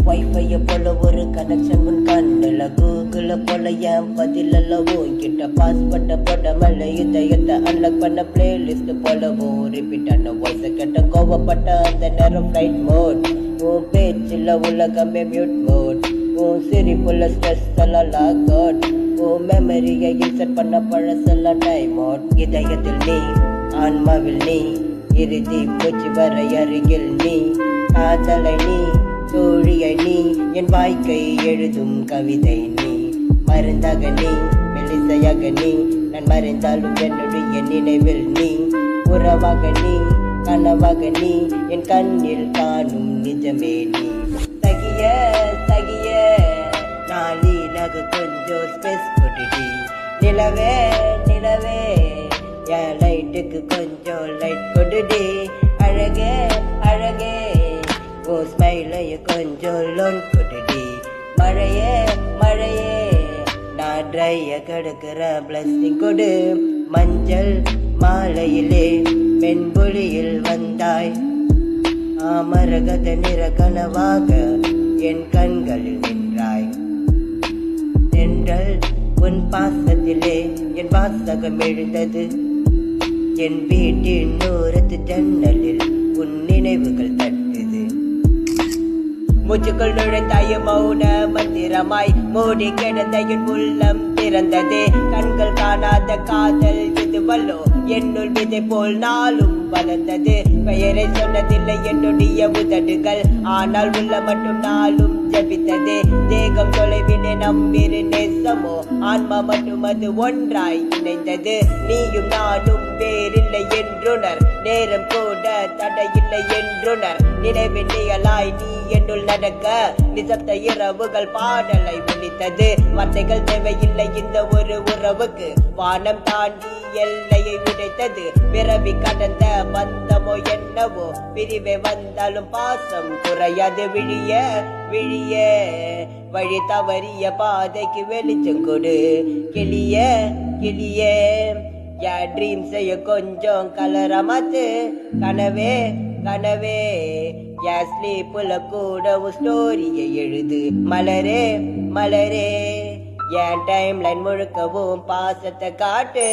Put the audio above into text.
வைஃபைய போல ஒரு கனெக்ஷன் உன் கண்ணுல கூகுள போல என் பதிலல்லவோ கிட்ட பாஸ்பட்ட போட்ட மல்ல இதயத்தை அன்லாக் பண்ண பிளேலிஸ்ட் போலவோ ரிப்பீட் ஆன வாய்ஸ கேட்ட கோவப்பட்ட அந்த நேரம் ஃபிளைட் மோட் உன் பேச்சில் உலகமே மியூட் மோட் உன் சிரிப்புள்ள ஸ்ட்ரெஸ் எல்லாம் லாக் அவுட் உன் மெமரியை இன்சர்ட் பண்ண பழசெல்லாம் டைம் அவுட் இதயத்தில் நீ ஆன்மாவில் நீ இறுதி பூச்சி வரை அருகில் நீ காதலை நீ தோழியை நீ என் வாழ்க்கை எழுதும் கவிதை நீ மருந்தாக நீ மெல்லிசையாக நீ நான் மறைந்தாலும் என்னுடைய நினைவில் நீ உறவாக நீ கனவாக நீ என் கண்ணில் காணும் நிஜமே நீ தகிய தகிய நாளினகு கொஞ்சம் ஸ்பேஸ் கொடுடி நிலவே நிலவே என் லைட்டுக்கு கொஞ்சம் லைட் கொடுடி அழகே அழகே ஓ ஸ்மைலைய கொஞ்சம் லோன் கொடுடி மழையே மழையே நான் ட்ரைய கிடக்கிற பிளஸ்ஸிங் கொடு மஞ்சள் மாலையிலே மென்பொழியில் வந்தாய் ஆமரகத நிற கனவாக என் கண்களில் நின்றாய் தென்றல் உன் பாசத்திலே என் வாசகம் எழுந்தது என் வீட்டின் ஓரத்து ஜன்னலில் உன் நினைவுகள் தட்டுது மூச்சுக்குள் நுழைந்தாய மௌன மந்திரமாய் மூடி கிடந்த என் உள்ளம் திறந்ததே கண்கள் காணாத காதல் இதுவல்லோ என்னுள் விதை போல் நாளும் வளர்ந்தது பெயரை சொன்னதில்லை என்னுடைய உதடுகள் ஆனால் உள்ள மட்டும் நாளும் ஜபித்ததே தேகம் தொலைவிலே நம்பிரு நேசமோ ஆன்மா மட்டும் அது ஒன்றாய் இணைந்தது நீயும் நானும் வேறில்லை என்றுணர் நேரம் கூட தடையில்லை என்றுணர் நினைவின் நிழலாய் நீ என்னுள் நடக்க நிசப்த இரவுகள் பாடலை ஒலித்தது வார்த்தைகள் தேவையில்லை இந்த ஒரு உறவுக்கு வானம் தாண்டி எல்லையை உடைத்தது பிறவி கடந்த பந்தமோ என்னவோ பிரிவே வந்தாலும் பாசம் குறையாது விழிய விழிய வழி தவறிய பாதைக்கு வெளிச்சம் கொடு கிளிய கிளிய என் ட்ரீம்ஸைய கொஞ்சம் கலர மாத்து கனவே கனவே என் ஸ்லீப்புல கூட ஸ்டோரியை எழுது மலரே மலரே என் டைம் லைன் முழுக்கவும் பாசத்தை காட்டு